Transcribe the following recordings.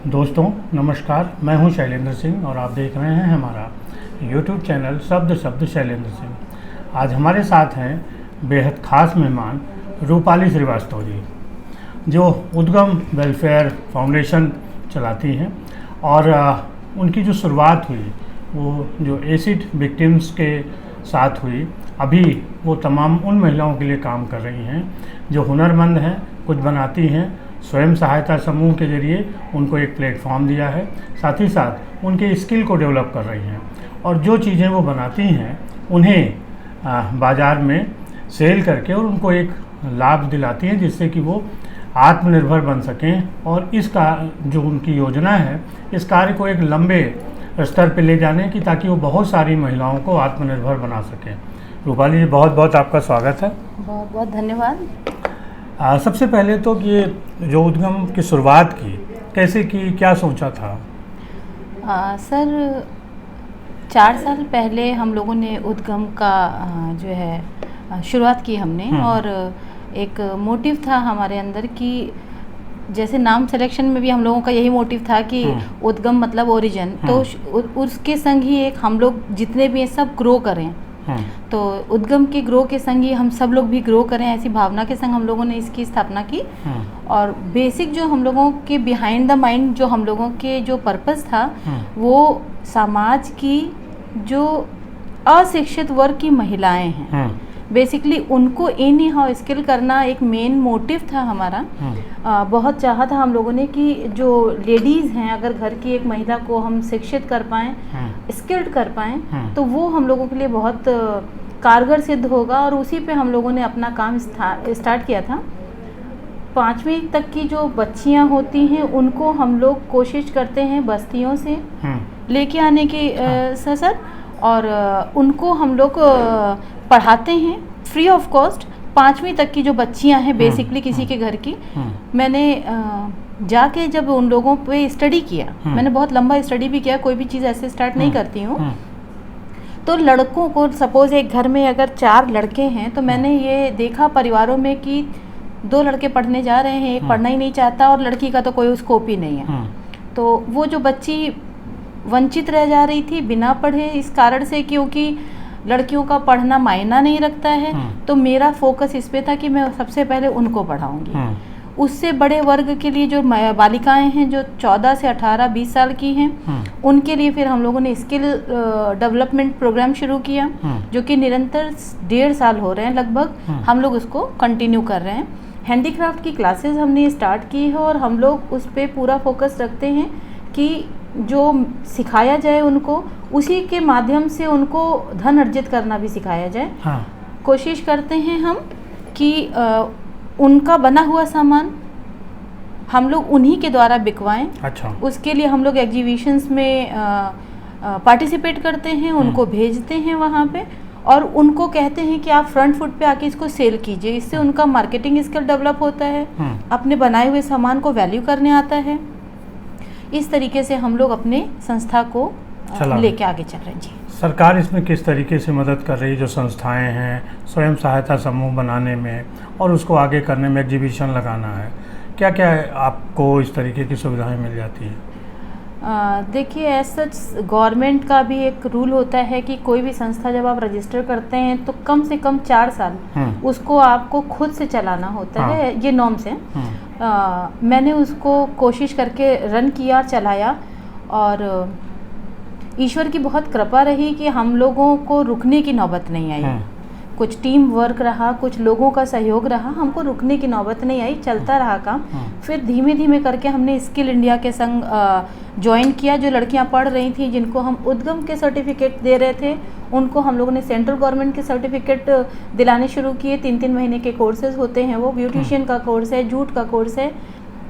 दोस्तों नमस्कार, मैं हूं शैलेंद्र सिंह और आप देख रहे हैं हमारा YouTube चैनल शब्द शब्द शैलेंद्र सिंह। आज हमारे साथ हैं बेहद ख़ास मेहमान रूपाली श्रीवास्तव जी, जो उद्गम वेलफेयर फाउंडेशन चलाती हैं और उनकी जो शुरुआत हुई वो जो एसिड विक्टिम्स के साथ हुई। अभी वो तमाम उन महिलाओं के लिए काम कर रही हैं जो हुनरमंद हैं, कुछ बनाती हैं। स्वयं सहायता समूह के जरिए उनको एक प्लेटफॉर्म दिया है, साथ ही साथ उनके स्किल को डेवलप कर रही हैं और जो चीज़ें वो बनाती हैं उन्हें बाज़ार में सेल करके और उनको एक लाभ दिलाती हैं जिससे कि वो आत्मनिर्भर बन सकें। और इसका जो उनकी योजना है, इस कार्य को एक लंबे स्तर पर ले जाने की, ताकि वो बहुत सारी महिलाओं को आत्मनिर्भर बना सकें। रूपाली जी, बहुत बहुत आपका स्वागत है। बहुत बहुत धन्यवाद। सबसे पहले तो ये जो उद्गम की शुरुआत की कैसे की, क्या सोचा था? सर 4 साल पहले हम लोगों ने उद्गम का जो है शुरुआत की हमने, और एक मोटिव था हमारे अंदर कि जैसे नाम सिलेक्शन में भी हम लोगों का यही मोटिव था कि उद्गम मतलब ओरिजिन, तो उसके संग ही एक हम लोग जितने भी हैं सब ग्रो करें। तो उद्गम के ग्रो के संग ही हम सब लोग भी ग्रो करें, ऐसी भावना के संग हम लोगों ने इसकी स्थापना की। और बेसिक जो हम लोगों के बिहाइंड द माइंड जो हम लोगों के जो पर्पस था वो समाज की जो अशिक्षित वर्ग की महिलाएं हैं, बेसिकली उनको एनी हाउ स्किल करना एक मेन मोटिव था हमारा। बहुत चाहा था हम लोगों ने कि जो लेडीज़ हैं, अगर घर की एक महिला को हम शिक्षित कर पाएँ, स्किल्ड कर पाएँ, तो वो हम लोगों के लिए बहुत कारगर सिद्ध होगा। और उसी पे हम लोगों ने अपना काम स्टार्ट किया था। 5वीं तक की जो बच्चियां होती हैं उनको हम लोग कोशिश करते हैं बस्तियों से लेके आने की सर, और उनको हम लोग पढ़ाते हैं फ्री ऑफ कॉस्ट। 5वीं तक की जो बच्चियां हैं बेसिकली किसी के घर की, मैंने जाके जब उन लोगों पे स्टडी किया, मैंने बहुत लंबा स्टडी भी किया, कोई भी चीज़ ऐसे स्टार्ट नहीं करती हूँ। तो लड़कों को सपोज एक घर में अगर 4 लड़के हैं तो मैंने ये देखा परिवारों में कि 2 लड़के पढ़ने जा रहे हैं, एक पढ़ना ही नहीं चाहता और लड़की का तो कोई स्कोप ही नहीं है। तो वो जो बच्ची वंचित रह जा रही थी बिना पढ़े, इस कारण से क्योंकि लड़कियों का पढ़ना मायना नहीं रखता है। तो मेरा फोकस इस पे था कि मैं सबसे पहले उनको पढ़ाऊंगी। उससे बड़े वर्ग के लिए जो बालिकाएं हैं जो 14 से 18-20 साल की हैं, उनके लिए फिर हम लोगों ने स्किल डेवलपमेंट प्रोग्राम शुरू किया, जो कि निरंतर 1.5 साल हो रहे हैं लगभग, हम लोग उसको कंटिन्यू कर रहे हैं। हैंडीक्राफ्ट की क्लासेस हमने स्टार्ट की है और हम लोग उस पर पूरा फोकस रखते हैं कि जो सिखाया जाए उनको, उसी के माध्यम से उनको धन अर्जित करना भी सिखाया जाए। कोशिश करते हैं हम कि उनका बना हुआ सामान हम लोग उन्हीं के द्वारा बिकवाएं। अच्छा। उसके लिए हम लोग एग्जीबिशंस में पार्टिसिपेट करते हैं, उनको भेजते हैं वहाँ पे, और उनको कहते हैं कि आप फ्रंट फुट पे आके इसको सेल कीजिए। इससे उनका मार्केटिंग स्किल डेवलप होता है, अपने बनाए हुए सामान को वैल्यू करने आता है। इस तरीके से हम लोग अपने संस्था को लेके आगे चल रहे हैं। जी, सरकार इसमें किस तरीके से मदद कर रही है? जो संस्थाएं हैं स्वयं सहायता समूह बनाने में और उसको आगे करने में, एग्जीबिशन लगाना है, क्या क्या आपको इस तरीके की सुविधाएं मिल जाती हैं? देखिए, ऐसा गवर्नमेंट का भी एक रूल होता है कि कोई भी संस्था जब आप रजिस्टर करते हैं तो कम से कम 4 साल उसको आपको खुद से चलाना होता है, ये नॉर्म्स है। मैंने उसको कोशिश करके रन किया, चलाया, और ईश्वर की बहुत कृपा रही कि हम लोगों को रुकने की नौबत नहीं आई। कुछ टीम वर्क रहा, कुछ लोगों का सहयोग रहा, हमको रुकने की नौबत नहीं आई, चलता रहा काम। फिर धीमे धीमे करके हमने स्किल इंडिया के संग ज्वाइन किया। जो लड़कियां पढ़ रही थी, जिनको हम उद्गम के सर्टिफिकेट दे रहे थे, उनको हम लोगों ने सेंट्रल गवर्नमेंट के सर्टिफिकेट दिलाने शुरू किए। 3-3 महीने के कोर्सेज होते हैं, वो ब्यूटिशियन का कोर्स है, जूट का कोर्स है,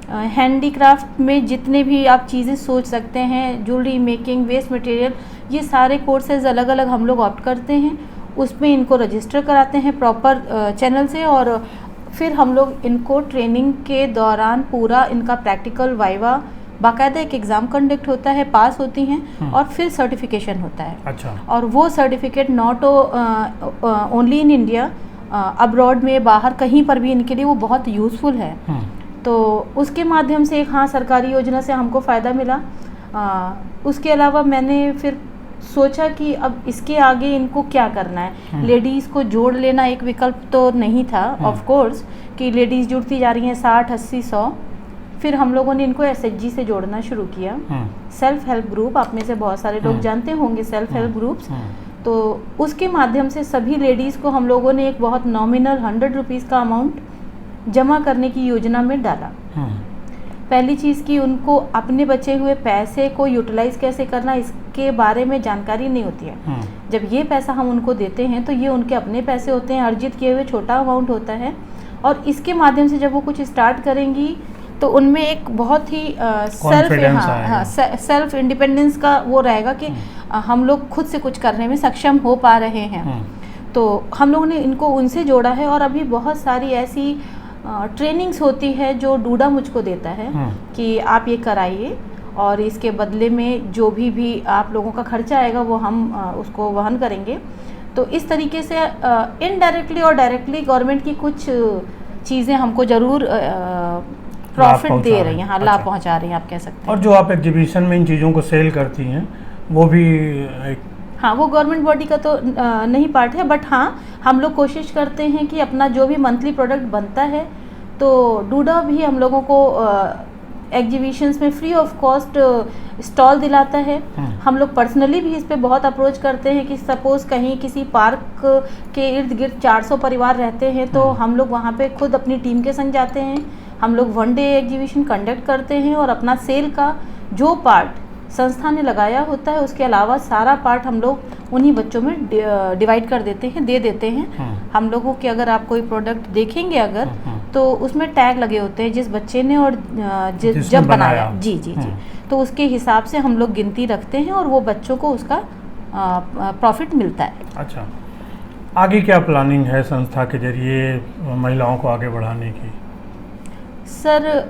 हैंडीक्राफ्ट में जितने भी आप चीज़ें सोच सकते हैं, ज्वेलरी मेकिंग, वेस्ट मटेरियल, ये सारे कोर्सेज अलग अलग हम लोग ऑप्ट करते हैं। उसमें इनको रजिस्टर कराते हैं प्रॉपर चैनल से, और फिर हम लोग इनको ट्रेनिंग के दौरान पूरा इनका प्रैक्टिकल वाइवा, बाकायदा एक एग्ज़ाम कंडक्ट होता है, पास होती हैं, और फिर सर्टिफिकेशन होता है। अच्छा। और वो certificate not only in India, abroad में, बाहर कहीं पर भी इनके लिए वो बहुत यूज़फुल है। तो उसके माध्यम से एक हाँ सरकारी योजना से हमको फ़ायदा मिला। उसके अलावा मैंने फिर सोचा कि अब इसके आगे इनको क्या करना है। लेडीज़ को जोड़ लेना एक विकल्प तो नहीं था ऑफ कोर्स, कि लेडीज़ जुड़ती जा रही हैं 60, 80, 100। फिर हम लोगों ने इनको SHG से जोड़ना शुरू किया। सेल्फ हेल्प ग्रुप, आप में से बहुत सारे लोग जानते होंगे सेल्फ हेल्प ग्रुप्स। तो उसके माध्यम से सभी लेडीज़ को हम लोगों ने एक बहुत नॉमिनल 100 रुपीज़ का अमाउंट जमा करने की योजना में डाला। पहली चीज़ कि उनको अपने बचे हुए पैसे को यूटिलाइज कैसे करना, इसके बारे में जानकारी नहीं होती है। जब ये पैसा हम उनको देते हैं तो ये उनके अपने पैसे होते हैं, अर्जित किए हुए छोटा अमाउंट होता है। और इसके माध्यम से जब वो कुछ स्टार्ट करेंगी तो उनमें एक बहुत ही सेल्फ इंडिपेंडेंस का वो रहेगा कि हम लोग खुद से कुछ करने में सक्षम हो पा रहे हैं। तो हम लोगों ने इनको उनसे जोड़ा है। और अभी बहुत सारी ऐसी ट्रेनिंग्स होती है जो डूडा मुझको देता है कि आप ये कराइए और इसके बदले में जो भी आप लोगों का खर्चा आएगा वो हम उसको वहन करेंगे। तो इस तरीके से इनडायरेक्टली और डायरेक्टली गवर्नमेंट की कुछ चीज़ें हमको ज़रूर प्रॉफिट दे रही हैं, हाँ लाभ पहुंचा रही हैं आप कह सकते हैं। और जो आप एग्जीबिशन में इन चीज़ों को सेल करती हैं वो भी हाँ वो गवर्नमेंट बॉडी का तो नहीं पार्ट है, बट हाँ हम लोग कोशिश करते हैं कि अपना जो भी मंथली प्रोडक्ट बनता है तो डूडा भी हम लोगों को एग्जीबिशंस में फ्री ऑफ कॉस्ट स्टॉल दिलाता है। हम लोग पर्सनली भी इस पे बहुत अप्रोच करते हैं कि सपोज कहीं किसी पार्क के इर्द गिर्द 400 परिवार रहते हैं तो हम लोग वहाँ पे खुद अपनी टीम के संग जाते हैं। हम लोग 1 डे एग्जीबिशन कंडक्ट करते हैं और अपना सेल का जो पार्ट संस्था ने लगाया होता है उसके अलावा सारा पार्ट हम लोग उन्हीं बच्चों में डिवाइड कर देते हैं, दे देते हैं। हम लोगों के अगर आप कोई प्रोडक्ट देखेंगे अगर तो उसमें टैग लगे होते हैं जिस बच्चे ने और जब बनाया जी। तो उसके हिसाब से हम लोग गिनती रखते हैं और वो बच्चों को उसका प्रॉफिट मिलता है। अच्छा, आगे क्या प्लानिंग है संस्था के जरिए महिलाओं को आगे बढ़ाने की? सर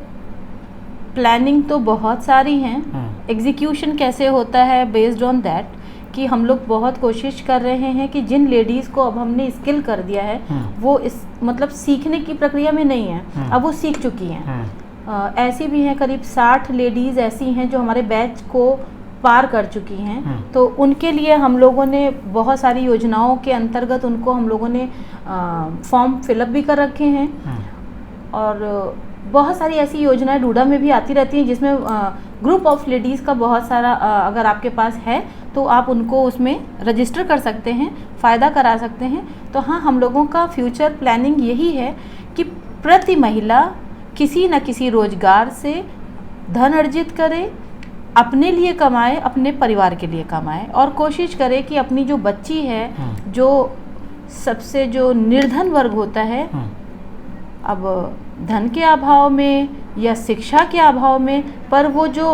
प्लानिंग तो बहुत सारी हैं, एग्जीक्यूशन कैसे होता है बेस्ड ऑन दैट कि हम लोग बहुत कोशिश कर रहे हैं कि जिन लेडीज़ को अब हमने स्किल कर दिया है वो इस मतलब सीखने की प्रक्रिया में नहीं है, अब वो सीख चुकी हैं। ऐसी भी हैं करीब 60 लेडीज़ ऐसी हैं जो हमारे बैच को पार कर चुकी हैं। तो उनके लिए हम लोगों ने बहुत सारी योजनाओं के अंतर्गत उनको हम लोगों ने फॉर्म फिलअप भी कर रखे हैं। और बहुत सारी ऐसी योजनाएं डूडा में भी आती रहती हैं जिसमें ग्रुप ऑफ लेडीज़ का बहुत सारा अगर आपके पास है तो आप उनको उसमें रजिस्टर कर सकते हैं, फ़ायदा करा सकते हैं। तो हाँ हम लोगों का फ्यूचर प्लानिंग यही है कि प्रति महिला किसी न किसी रोजगार से धन अर्जित करे, अपने लिए कमाए, अपने परिवार के लिए कमाए और कोशिश करे कि अपनी जो बच्ची है जो सबसे जो निर्धन वर्ग होता है अब धन के अभाव में या शिक्षा के अभाव में, पर वो जो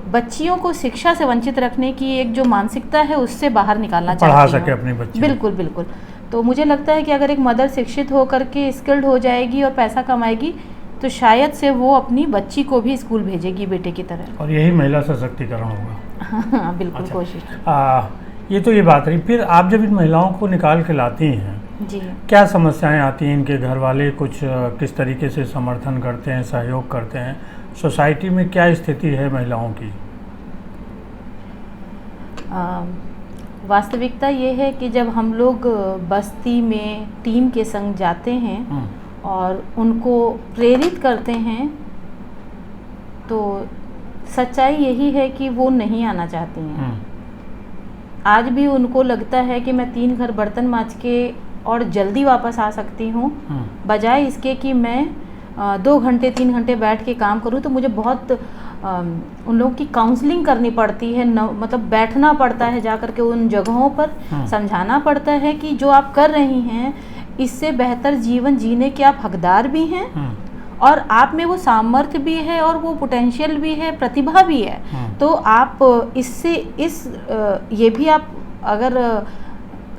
बच्चियों को शिक्षा से वंचित रखने की एक जो मानसिकता है उससे बाहर निकालना चाहती पढ़ा सके अपनी बच्ची। बिल्कुल बिल्कुल। तो मुझे लगता है कि अगर एक मदर शिक्षित होकर के स्किल्ड हो जाएगी और पैसा कमाएगी तो शायद से वो अपनी बच्ची को भी स्कूल भेजेगी बेटे की तरह, और यही महिला सशक्तिकरण होगा। हाँ बिल्कुल। अच्छा। कोशिश ये तो ये बात रही। फिर आप जब इन महिलाओं को निकाल के लाती हैं जी, क्या समस्याएं आती हैं? इनके घर वाले कुछ किस तरीके से समर्थन करते हैं, सहयोग करते हैं? सोसाइटी में क्या स्थिति है महिलाओं की? वास्तविकता ये है कि जब हम लोग बस्ती में टीम के संग जाते हैं और उनको प्रेरित करते हैं तो सच्चाई यही है कि वो नहीं आना चाहती हैं। आज भी उनको लगता है कि मैं 3 घर बर्तन मांज के और जल्दी वापस आ सकती हूँ, बजाय इसके कि मैं 2 घंटे 3 घंटे बैठ के काम करूँ। तो मुझे बहुत उन लोगों की काउंसलिंग करनी पड़ती है, मतलब बैठना पड़ता है जा कर के उन जगहों पर, समझाना पड़ता है कि जो आप कर रही हैं इससे बेहतर जीवन जीने के आप हकदार भी हैं और आप में वो सामर्थ्य भी है और वो पोटेंशियल भी है, प्रतिभा भी है। तो आप इससे ये भी आप अगर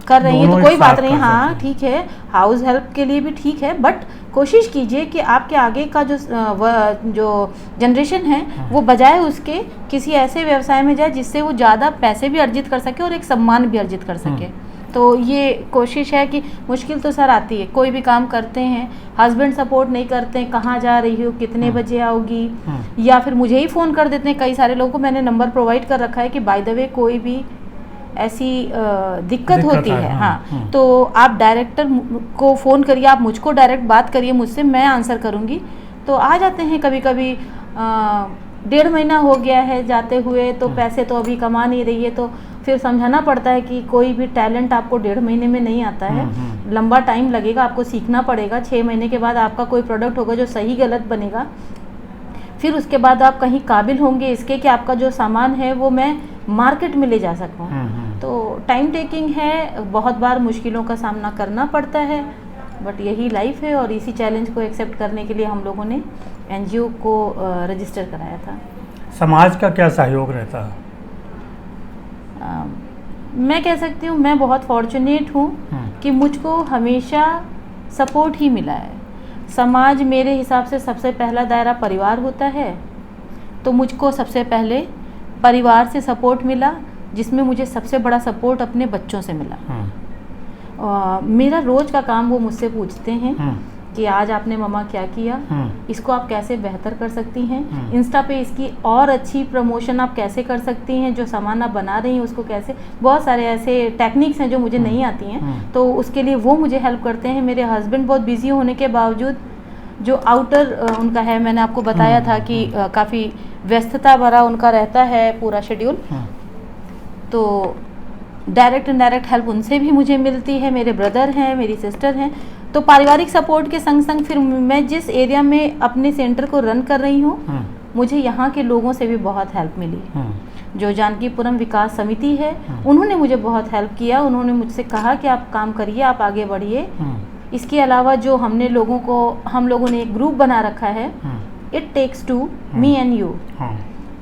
कर रही हैं तो कोई बात नहीं, हाँ ठीक है, हाउस हेल्प के लिए भी ठीक है, बट कोशिश कीजिए कि आपके आगे का जो जनरेशन है वो बजाय उसके किसी ऐसे व्यवसाय में जाए जिससे वो ज़्यादा पैसे भी अर्जित कर सके और एक सम्मान भी अर्जित कर सके। तो ये कोशिश है कि मुश्किल तो सर आती है, कोई भी काम करते हैं, हस्बैंड सपोर्ट नहीं करते हैं, कहाँ जा रही हो, कितने बजे आओगी, या फिर मुझे ही फ़ोन कर देते हैं। कई सारे लोगों को मैंने नंबर प्रोवाइड कर रखा है कि बाय द वे कोई भी ऐसी दिक्कत होती है, हाँ, तो आप डायरेक्टर को फ़ोन करिए, आप मुझको डायरेक्ट बात करिए मुझसे, मैं आंसर करूँगी। तो आ जाते हैं कभी कभी 1.5 महीना हो गया है जाते हुए, तो पैसे तो अभी कमा नहीं रही है, तो फिर समझाना पड़ता है कि कोई भी टैलेंट आपको 1.5 महीने में नहीं आता है, लंबा टाइम लगेगा, आपको सीखना पड़ेगा। 6 महीने के बाद आपका कोई प्रोडक्ट होगा जो सही गलत बनेगा, फिर उसके बाद आप कहीं काबिल होंगे इसके कि आपका जो सामान है वो मैं मार्केट में ले जा सकूँ। तो टाइम टेकिंग है, बहुत बार मुश्किलों का सामना करना पड़ता है, बट यही लाइफ है। और इसी चैलेंज को एक्सेप्ट करने के लिए हम लोगों ने एनजीओ को रजिस्टर कराया था। समाज का क्या सहयोग रहता है? मैं कह सकती हूँ मैं बहुत फॉर्चुनेट हूँ कि मुझको हमेशा सपोर्ट ही मिला है। समाज मेरे हिसाब से सबसे पहला दायरा परिवार होता है, तो मुझको सबसे पहले परिवार से सपोर्ट मिला, जिसमें मुझे सबसे बड़ा सपोर्ट अपने बच्चों से मिला। मेरा रोज़ का काम वो मुझसे पूछते हैं कि आज आपने मम्मा क्या किया, इसको आप कैसे बेहतर कर सकती हैं, इंस्टा पे इसकी और अच्छी प्रमोशन आप कैसे कर सकती हैं, जो सामान आप बना रही हैं उसको कैसे, बहुत सारे ऐसे टेक्निक्स हैं जो मुझे नहीं आती हैं, तो उसके लिए वो मुझे हेल्प करते हैं। मेरे हस्बैंड बहुत बिजी होने के बावजूद, जो आउटर उनका है, मैंने आपको बताया था कि काफ़ी व्यस्तता भरा उनका रहता है पूरा शेड्यूल, तो डायरेक्ट इनडायरेक्ट हेल्प उनसे भी मुझे मिलती है। मेरे ब्रदर हैं, मेरी सिस्टर हैं, तो पारिवारिक सपोर्ट के संग संग फिर मैं जिस एरिया में अपने सेंटर को रन कर रही हूँ, मुझे यहाँ के लोगों से भी बहुत हेल्प मिली। जो जानकीपुरम विकास समिति है, उन्होंने मुझे बहुत हेल्प किया। उन्होंने मुझसे कहा कि आप काम करिए, आप आगे बढ़िए। इसके अलावा जो हम लोगों ने एक ग्रुप बना रखा है, it takes to me and you,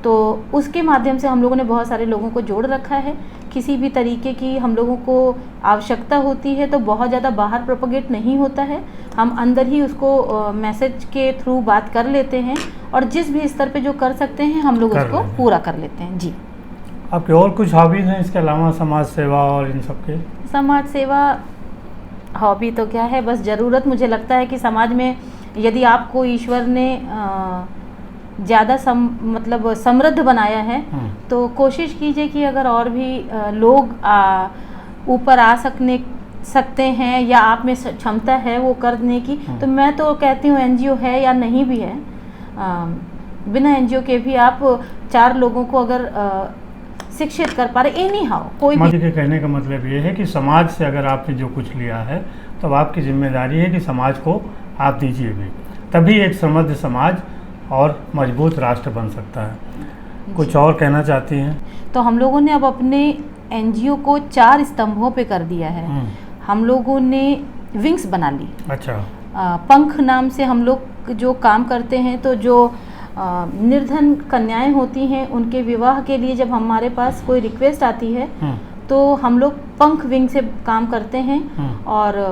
तो उसके माध्यम से हम लोगों ने बहुत सारे लोगों को जोड़ रखा है। किसी भी तरीके की हम लोगों को आवश्यकता होती है तो बहुत ज़्यादा बाहर प्रोपगेट नहीं होता है, हम अंदर ही उसको मैसेज के थ्रू बात कर लेते हैं, और जिस भी स्तर पे जो कर सकते हैं हम लोग उसको पूरा कर लेते हैं। जी, आपके और कुछ हॉबीज़ हैं इसके अलावा, समाज सेवा और इन सब के? समाज सेवा हॉबी तो क्या है, बस ज़रूरत मुझे लगता है कि समाज में यदि आपको ईश्वर ने ज़्यादा मतलब समृद्ध बनाया है, तो कोशिश कीजिए कि अगर और भी लोग ऊपर आ सकते हैं या आप में क्षमता है वो करने की, तो मैं तो कहती हूँ एनजीओ है या नहीं भी है, बिना एनजीओ के भी आप 4 लोगों को अगर शिक्षित कर पा रहे, एनी हाउ कोई भी। के कहने का मतलब ये है कि समाज से अगर आपने जो कुछ लिया है तो आपकी जिम्मेदारी है कि समाज को आप दीजिए भी, तभी एक समृद्ध समाज और मजबूत राष्ट्र बन सकता है। कुछ और कहना चाहती हैं? तो हम लोगों ने अब अपने एनजीओ को 4 स्तंभों पे कर दिया है। हम लोगों ने विंग्स बना ली। अच्छा। पंख नाम से हम लोग जो काम करते हैं, तो जो निर्धन कन्याएं होती हैं उनके विवाह के लिए जब हमारे पास कोई रिक्वेस्ट आती है तो हम लोग पंख विंग से काम करते हैं, और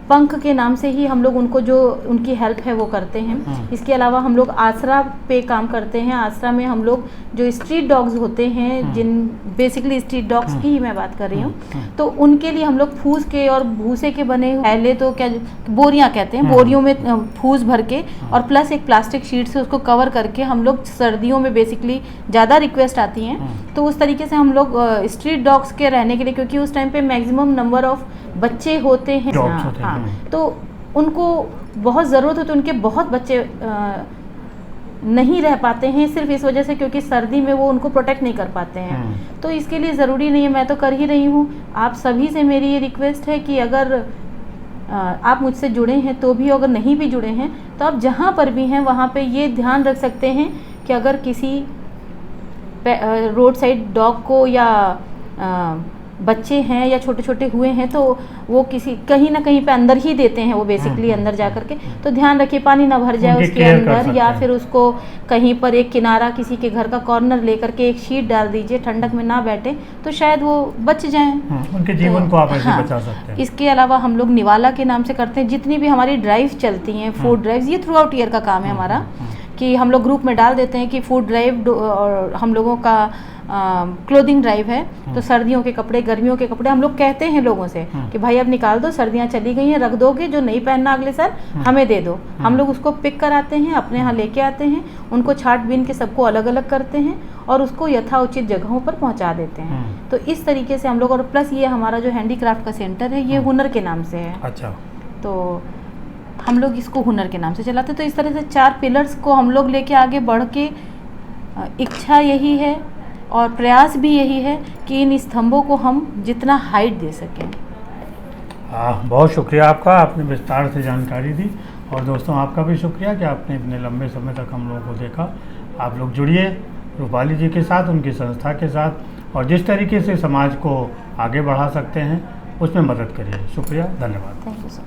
पंख के नाम से ही हम लोग उनको जो उनकी हेल्प है वो करते हैं। इसके अलावा हम लोग आसरा पे काम करते हैं। आसरा में हम लोग जो स्ट्रीट डॉग्स होते हैं, जिन बेसिकली स्ट्रीट डॉग्स की ही मैं बात कर रही हूँ, तो उनके लिए हम लोग फूस के और भूसे के बने, पहले तो क्या बोरियां कहते हैं, बोरियों में फूस भर के और प्लस एक प्लास्टिक शीट से उसको कवर करके हम लोग, सर्दियों में बेसिकली ज़्यादा रिक्वेस्ट आती हैं, तो उस तरीके से हम लोग स्ट्रीट डॉग्स के रहने के लिए, क्योंकि उस टाइम पे मैक्सिमम नंबर ऑफ बच्चे होते हैं, तो उनको बहुत ज़रूरत होती है, उनके बहुत बच्चे नहीं रह पाते हैं सिर्फ इस वजह से क्योंकि सर्दी में वो उनको प्रोटेक्ट नहीं कर पाते हैं। तो इसके लिए ज़रूरी नहीं है, मैं तो कर ही रही हूँ। आप सभी से मेरी ये रिक्वेस्ट है कि अगर आप मुझसे जुड़े हैं तो भी, अगर नहीं भी जुड़े हैं तो आप जहाँ पर भी हैं वहाँ पे ये ध्यान रख सकते हैं कि अगर किसी रोड साइड डॉग को या बच्चे हैं या छोटे छोटे हुए हैं तो वो कहीं ना कहीं पे अंदर ही देते हैं, वो बेसिकली अंदर जा करके, तो ध्यान रखिए पानी ना भर जाए उसके अंदर, या फिर उसको कहीं पर एक किनारा किसी के घर का कॉर्नर लेकर के एक शीट डाल दीजिए, ठंडक में ना बैठे तो शायद वो बच जाएं, उनके जीवन को आप ऐसे बचा सकते हैं। इसके अलावा हम लोग निवाला के नाम से करते हैं, जितनी भी हमारी ड्राइव चलती हैं, फूड ड्राइव्स, ये थ्रू आउट ईयर का काम है हमारा, कि हम लोग ग्रुप में डाल देते हैं कि फूड ड्राइव, और हम लोगों का क्लोथिंग ड्राइव है, तो सर्दियों के कपड़े, गर्मियों के कपड़े हम लोग कहते हैं लोगों से कि भाई अब निकाल दो, सर्दियाँ चली गई हैं, रख दोगे, जो नहीं पहनना अगले साल हमें दे दो। हम लोग उसको पिक कराते हैं, अपने यहाँ लेके आते हैं, उनको छाट बीन के सबको अलग अलग करते हैं और उसको यथाउचित जगहों पर पहुँचा देते हैं। तो इस तरीके से हम लोग, और प्लस ये हमारा जो हैंडीक्राफ्ट का सेंटर है ये हुनर के नाम से है। अच्छा। तो हम लोग इसको हुनर के नाम से चलाते हैं। तो इस तरह से 4 पिलर्स को हम लोग लेके आगे बढ़ के, इच्छा यही है और प्रयास भी यही है कि इन स्तंभों को हम जितना हाइट दे सकें। बहुत शुक्रिया आपका, आपने विस्तार से जानकारी दी। और दोस्तों आपका भी शुक्रिया कि आपने इतने लंबे समय तक हम लोगों को देखा। आप लोग जुड़िए रूपाली जी के साथ, उनकी संस्था के साथ, और जिस तरीके से समाज को आगे बढ़ा सकते हैं उसमें मदद करिए। शुक्रिया, धन्यवाद। Thank you sir.